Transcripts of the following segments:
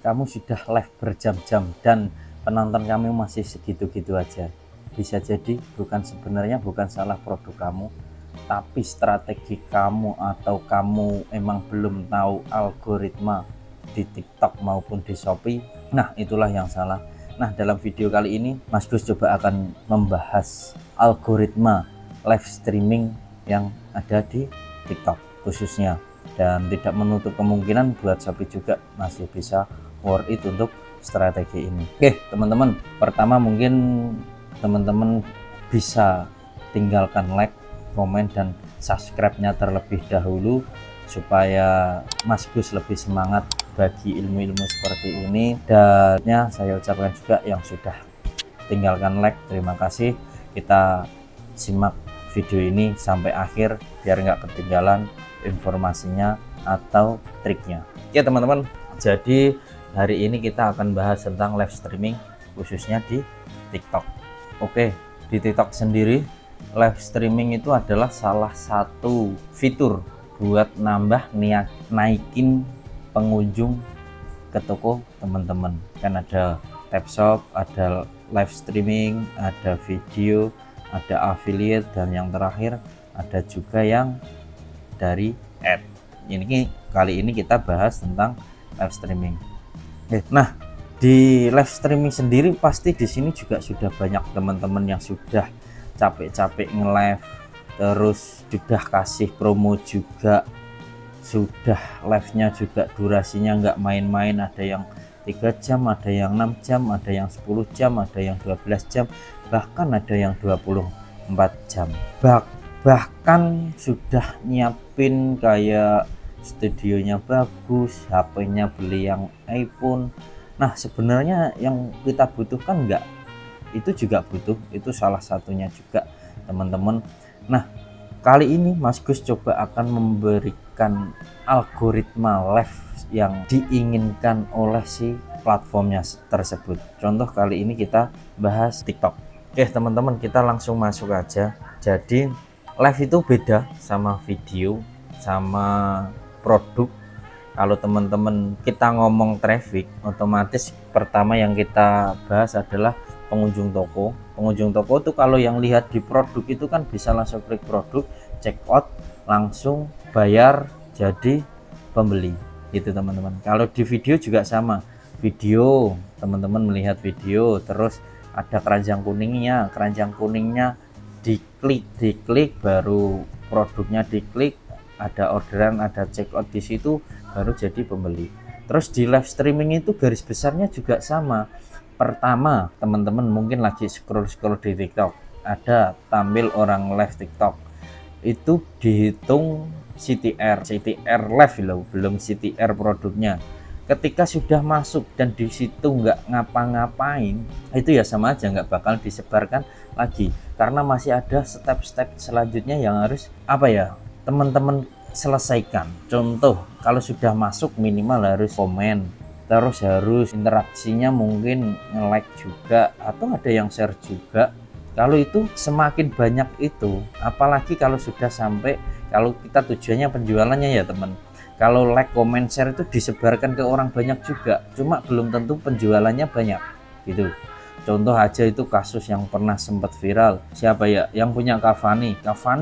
kamu sudah live berjam-jam dan penonton kamu masih segitu-gitu aja. Bisa jadi sebenarnya bukan salah produk kamu, tapi strategi kamu atau kamu emang belum tahu algoritma di TikTok maupun di Shopee. Nah, itulah yang salah. Nah, dalam video kali ini Mas Gus coba akan membahas algoritma live streaming yang ada di TikTok khususnya, dan tidak menutup kemungkinan buat Shopee juga masih bisa worth it untuk strategi ini. Oke teman-teman, pertama mungkin teman-teman bisa tinggalkan like, komen, dan subscribe-nya terlebih dahulu supaya Mas Gus lebih semangat bagi ilmu-ilmu seperti ini. Dan ya, saya ucapkan juga yang sudah tinggalkan like, terima kasih. Kita simak video ini sampai akhir biar nggak ketinggalan informasinya atau triknya. Ya teman-teman, jadi hari ini kita akan bahas tentang live streaming khususnya di TikTok. Oke, di TikTok sendiri live streaming itu adalah salah satu fitur buat naikin pengunjung ke toko teman-teman. Kan ada tab shop, ada live streaming, ada video, ada affiliate, dan yang terakhir ada juga yang dari ad. Ini kali ini kita bahas tentang live streaming. Nah, di live streaming sendiri pasti di sini juga sudah banyak teman-teman yang sudah capek-capek nge-live, terus sudah kasih promo juga, sudah live-nya juga durasinya nggak main-main, ada yang 3 jam, ada yang 6 jam, ada yang 10 jam, ada yang 12 jam, bahkan ada yang 24 jam. Bahkan sudah nyiapin kayak studionya bagus, HP-nya beli yang iPhone. Nah, sebenarnya yang kita butuhkan enggak, itu juga butuh, itu salah satunya juga teman-teman. Nah, kali ini Mas Gus coba akan memberikan algoritma live yang diinginkan oleh si platformnya tersebut. Contoh kali ini kita bahas TikTok. Oke teman-teman, kita langsung masuk aja. Jadi live itu beda sama video sama produk. Kalau teman-teman kita ngomong traffic, otomatis pertama yang kita bahas adalah pengunjung toko. Pengunjung toko itu kalau yang lihat di produk itu kan bisa langsung klik produk, check out, langsung bayar jadi pembeli gitu teman-teman. Kalau di video juga sama, video teman-teman melihat video, terus ada keranjang kuningnya diklik baru produknya diklik, ada orderan, ada check out di situ, baru jadi pembeli. Terus di live streaming itu garis besarnya juga sama. Pertama, teman-teman mungkin lagi scroll di TikTok, ada tampil orang live TikTok, itu dihitung CTR live loh, belum CTR produknya. Ketika sudah masuk dan di situ nggak ngapa-ngapain, itu ya sama aja nggak bakal disebarkan lagi, karena masih ada step-step selanjutnya yang harus teman-teman selesaikan. Contoh, kalau sudah masuk minimal harus komen, terus harus interaksinya mungkin nge-like juga, atau ada yang share juga. Kalau itu semakin banyak itu, apalagi kalau sudah sampai, kalau kita tujuannya penjualannya ya teman, kalau like, comment, share itu disebarkan ke orang banyak juga, cuma belum tentu penjualannya banyak gitu. Contoh aja itu kasus yang pernah sempat viral, siapa ya yang punya Cavani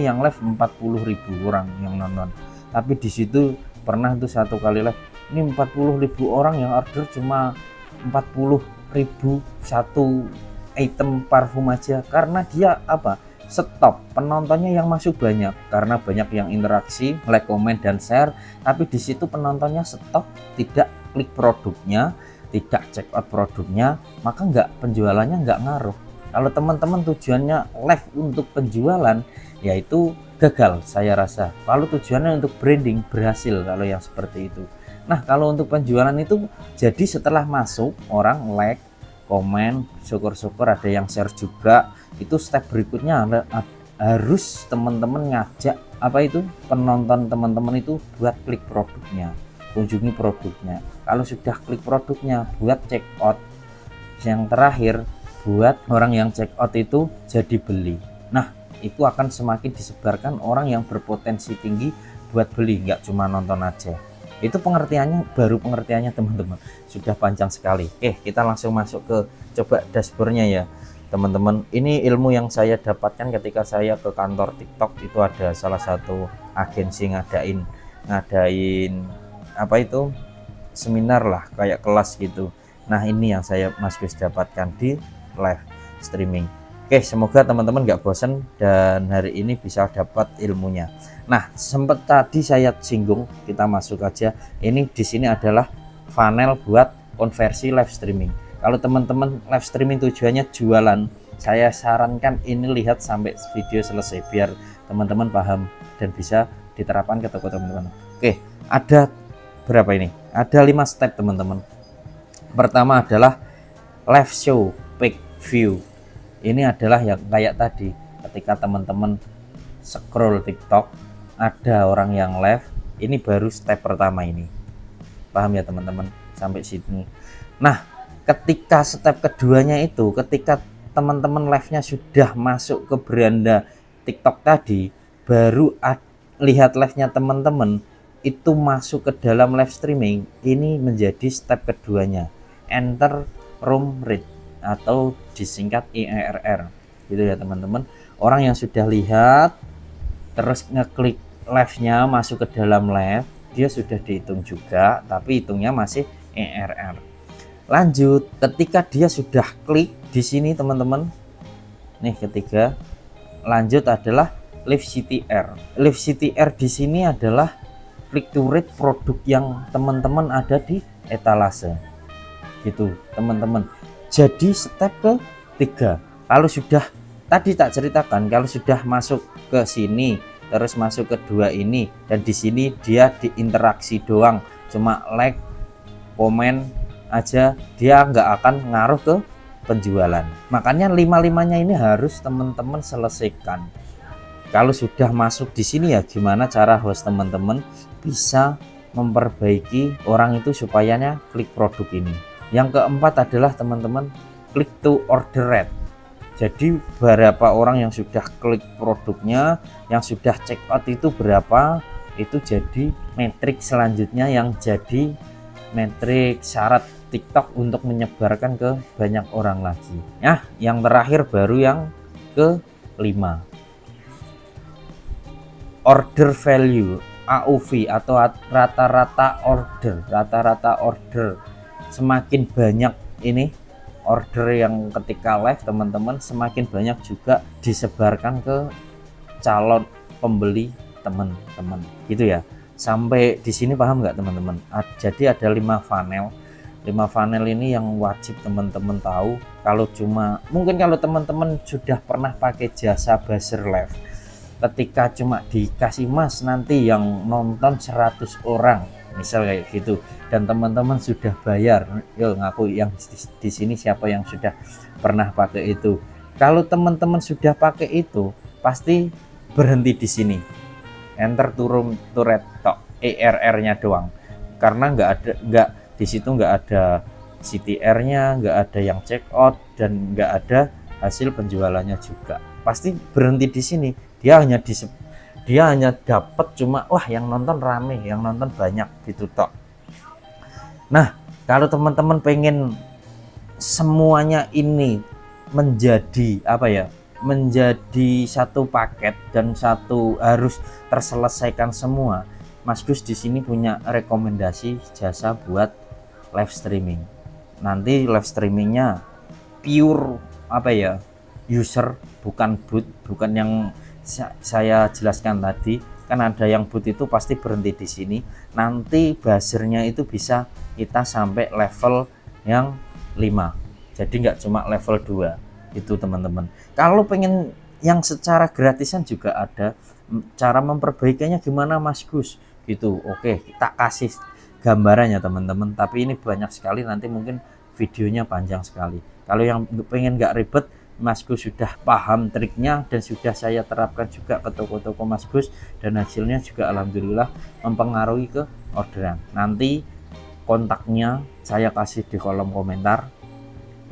yang live 40.000 orang yang nonton, tapi di situ pernah tuh satu kali live ini 40.000 orang yang order cuma 40.000 satu item parfum aja, karena dia stop, penontonnya yang masuk banyak karena banyak yang interaksi, like, komen, dan share, tapi di situ penontonnya stop, tidak klik produknya, tidak check out produknya, maka penjualannya nggak ngaruh. Kalau teman-teman tujuannya live untuk penjualan, yaitu gagal saya rasa. Kalau tujuannya untuk branding, berhasil kalau yang seperti itu. Nah, kalau untuk penjualan itu jadi setelah masuk orang like, komen, syukur-syukur ada yang share juga, itu step berikutnya harus teman-teman ngajak penonton teman-teman itu buat klik produknya, kunjungi produknya. Kalau sudah klik produknya, buat check out. Yang terakhir, buat orang yang check out itu jadi beli. Nah, itu akan semakin disebarkan orang yang berpotensi tinggi buat beli, nggak cuma nonton aja. Itu pengertiannya, baru pengertiannya teman-teman sudah panjang sekali. Oke, kita langsung masuk ke coba dashboardnya ya teman-teman. Ini ilmu yang saya dapatkan ketika saya ke kantor TikTok. Itu ada salah satu agensi ngadain apa itu, seminar lah, kayak kelas gitu. Nah ini yang saya Mas Gus dapatkan di live streaming. Oke, semoga teman-teman nggak bosan dan hari ini bisa dapat ilmunya. Nah, sempat tadi saya singgung, kita masuk aja. Ini di sini adalah funnel buat konversi live streaming. Kalau teman-teman live streaming tujuannya jualan, saya sarankan ini lihat sampai video selesai biar teman-teman paham dan bisa diterapkan ke toko teman-teman. Oke, ada berapa ini? Ada 5 step teman-teman. Pertama adalah live show peak view. Ini adalah yang kayak tadi, ketika teman-teman scroll TikTok ada orang yang live, ini baru step pertama ini. Paham ya teman-teman sampai sini. Nah, ketika step keduanya itu, ketika teman-teman live-nya sudah masuk ke beranda TikTok tadi, baru lihat live-nya teman-teman itu masuk ke dalam live streaming. Ini menjadi step keduanya, enter room rate atau disingkat ERR gitu ya teman-teman. Orang yang sudah lihat terus ngeklik live-nya masuk ke dalam live, dia sudah dihitung juga, tapi hitungnya masih ERR. Lanjut, ketika dia sudah klik di sini teman-teman, nih ketiga, lanjut adalah live CTR. Live CTR di sini adalah click to rate produk yang teman-teman ada di etalase gitu teman-teman. Jadi step ketiga, kalau sudah tadi tak ceritakan, kalau sudah masuk ke sini terus masuk ke dua ini, dan di sini dia diinteraksi doang, cuma like komen aja, dia nggak akan ngaruh ke penjualan. Makanya 5-5-nya ini harus teman-teman selesaikan. Kalau sudah masuk di sini ya gimana cara host teman-teman bisa memperbaiki orang itu supaya klik produk ini. Yang keempat adalah teman-teman click to order rate. Jadi berapa orang yang sudah klik produknya, yang sudah check out itu berapa, itu jadi metrik selanjutnya yang jadi metrik syarat TikTok untuk menyebarkan ke banyak orang lagi. Nah, yang terakhir baru yang ke-5. Order value, AOV atau rata-rata order. Semakin banyak ini order yang ketika live teman-teman, semakin banyak juga disebarkan ke calon pembeli teman-teman gitu ya. Sampai di sini paham nggak teman-teman? Jadi ada 5 funnel. 5 funnel ini yang wajib teman-teman tahu. Kalau cuma mungkin kalau teman-teman sudah pernah pakai jasa buzzer live, ketika cuma dikasih mas nanti yang nonton 100 orang misal kayak gitu, dan teman-teman sudah bayar, yo ngaku yang di sini siapa yang sudah pernah pakai itu. Kalau teman-teman sudah pakai itu pasti berhenti di sini, enter turun to rate tok, ERR-nya doang, karena nggak di situ nggak ada CTR-nya, nggak ada yang check out, dan nggak ada hasil penjualannya juga. Pasti berhenti di sini. Dia hanya dapat cuma wah yang nonton rame, yang nonton banyak gitu tok. Nah, kalau teman-teman pengen semuanya ini menjadi apa ya? Menjadi satu paket dan satu harus terselesaikan semua. Mas Gus di sini punya rekomendasi jasa buat live streaming. Nanti live streamingnya pure apa ya? User, bukan bot, bukan yang saya jelaskan tadi. Kan ada yang bot itu pasti berhenti di sini. Nanti buzzernya itu bisa kita sampai level yang 5. Jadi nggak cuma level 2 itu teman-teman. Kalau pengen yang secara gratisan juga ada. Cara memperbaikinya gimana Mas Gus gitu. Oke, kita kasih gambarannya teman-teman, tapi ini banyak sekali, nanti mungkin videonya panjang sekali. Kalau yang pengen nggak ribet, Mas Gus sudah paham triknya dan sudah saya terapkan juga ke toko-toko Mas Gus, dan hasilnya juga alhamdulillah mempengaruhi ke orderan. Nanti kontaknya saya kasih di kolom komentar,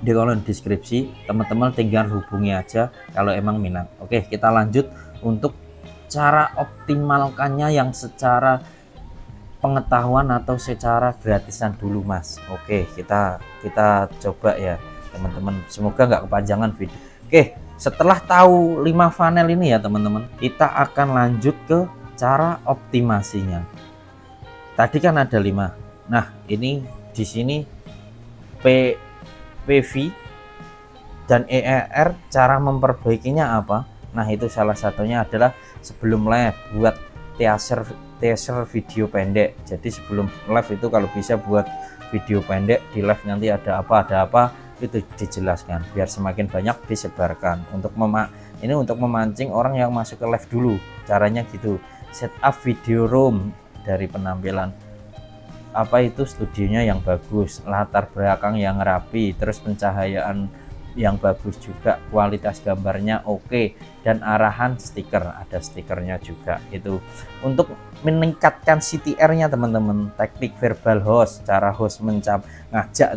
di kolom deskripsi, teman-teman tinggal hubungi aja kalau emang minat. Oke, kita lanjut untuk cara optimalkannya yang secara pengetahuan atau secara gratisan dulu Mas. Oke, kita coba ya teman-teman, semoga nggak kepanjangan video. Oke, setelah tahu 5 funnel ini ya teman-teman, kita akan lanjut ke cara optimasinya. Tadi kan ada 5. Nah, ini di sini PV dan EER, cara memperbaikinya apa? Nah, itu salah satunya adalah sebelum live buat teaser video pendek. Jadi sebelum live itu kalau bisa buat video pendek, di live nanti ada apa itu dijelaskan biar semakin banyak disebarkan. Untuk ini untuk memancing orang yang masuk ke live dulu. Caranya gitu. Setup video room dari penampilan apa itu studionya yang bagus, latar belakang yang rapi, terus pencahayaan yang bagus juga, kualitas gambarnya oke, dan arahan stiker, ada stikernya juga. Itu untuk meningkatkan CTR-nya teman-teman. Teknik verbal host, cara host ngajak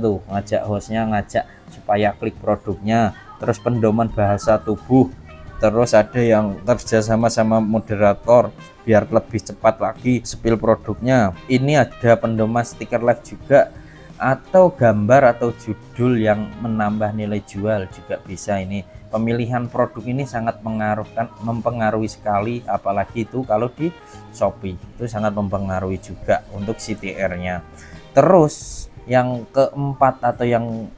hostnya, ngajak supaya klik produknya, terus pendoman bahasa tubuh, terus ada yang kerjasama sama moderator biar lebih cepat lagi spill produknya. Ini ada pendoman stiker live juga, atau gambar atau judul yang menambah nilai jual juga bisa. Ini pemilihan produk ini sangat mempengaruhi sekali, apalagi itu kalau di Shopee itu sangat mempengaruhi juga untuk CTR-nya. Terus yang keempat atau yang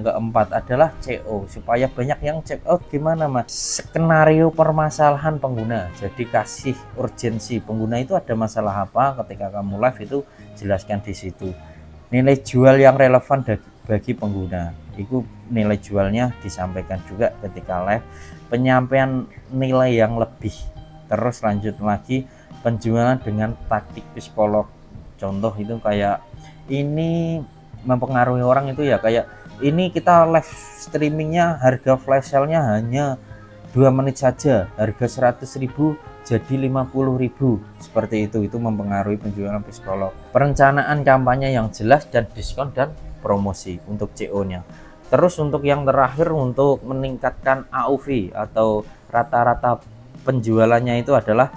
keempat adalah CO, supaya banyak yang check out. Gimana Mas? Skenario permasalahan pengguna, jadi kasih urgensi pengguna itu ada masalah apa ketika kamu live, itu jelaskan di situ. Nilai jual yang relevan bagi pengguna, itu nilai jualnya disampaikan juga ketika live. Penyampaian nilai yang lebih, terus lanjut lagi penjualan dengan taktik psikolog. Contoh itu kayak ini mempengaruhi orang itu ya, kayak ini kita live streamingnya harga flash sale-nya hanya 2 menit saja, harga 100.000 jadi 50.000, seperti itu mempengaruhi penjualan psikolog. Perencanaan kampanye yang jelas dan diskon dan promosi untuk CO-nya. Terus untuk yang terakhir, untuk meningkatkan AOV atau rata-rata penjualannya, itu adalah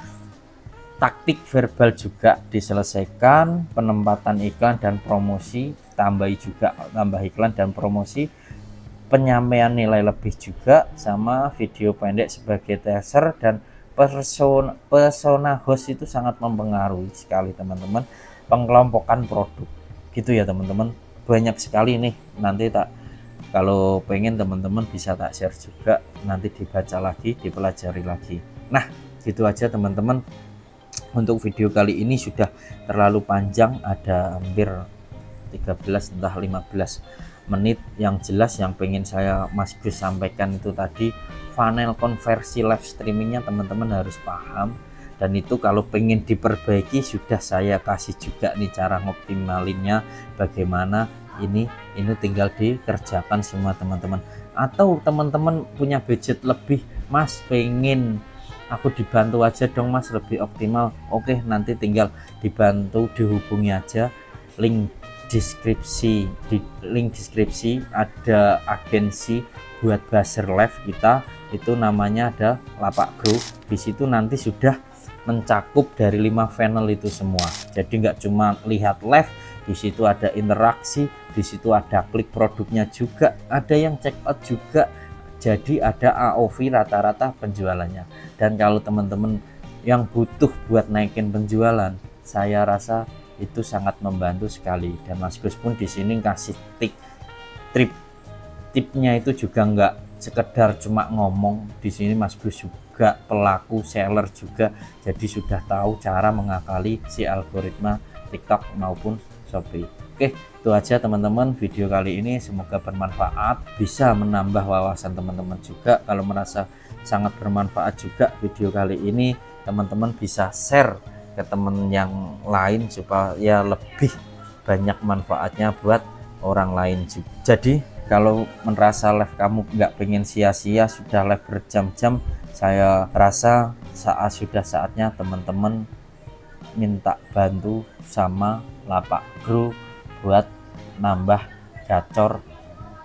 taktik verbal juga diselesaikan, penempatan iklan dan promosi, tambah iklan dan promosi, penyampaian nilai lebih juga, sama video pendek sebagai teaser, dan persona host itu sangat mempengaruhi sekali teman-teman. Pengelompokan produk gitu ya teman-teman, banyak sekali nih. Nanti kalau pengen teman-teman bisa tak share juga, nanti dibaca lagi, dipelajari lagi. Nah, gitu aja teman-teman. Untuk video kali ini sudah terlalu panjang, ada hampir 13 entah 15 menit. Yang jelas yang pengen Mas Gus sampaikan itu tadi, funnel konversi live streamingnya teman-teman harus paham, dan itu kalau pengen diperbaiki sudah saya kasih juga nih cara ngoptimalinnya bagaimana. Ini tinggal dikerjakan semua teman-teman. Atau teman-teman punya budget lebih, Mas pengen aku dibantu aja dong Mas lebih optimal, oke, nanti tinggal dibantu, dihubungi aja. Link deskripsi ada agensi buat buzzer live kita, itu namanya ada Lapak Group. Di situ nanti sudah mencakup dari 5 funnel itu semua. Jadi nggak cuma lihat live, di situ ada interaksi, di situ ada klik produknya juga, ada yang check out juga. Jadi ada AOV rata-rata penjualannya. Dan kalau teman-teman yang butuh buat naikin penjualan, saya rasa itu sangat membantu sekali. Dan Mas Gus pun di sini kasih tipnya itu juga nggak sekedar cuma ngomong. Di sini Mas Gus juga pelaku seller juga, jadi sudah tahu cara mengakali si algoritma TikTok maupun Shopee. Oke, itu aja teman-teman video kali ini, semoga bermanfaat, bisa menambah wawasan teman-teman juga. Kalau merasa sangat bermanfaat juga video kali ini, teman-teman bisa share ke teman yang lain supaya lebih banyak manfaatnya buat orang lain juga. Jadi kalau merasa live kamu nggak pengen sia-sia, sudah live berjam-jam, saya rasa sudah saatnya teman-teman minta bantu sama Lapak Group buat nambah gacor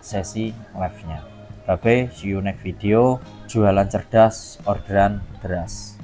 sesi live-nya. Bye bye, see you next video. Jualan cerdas, orderan deras.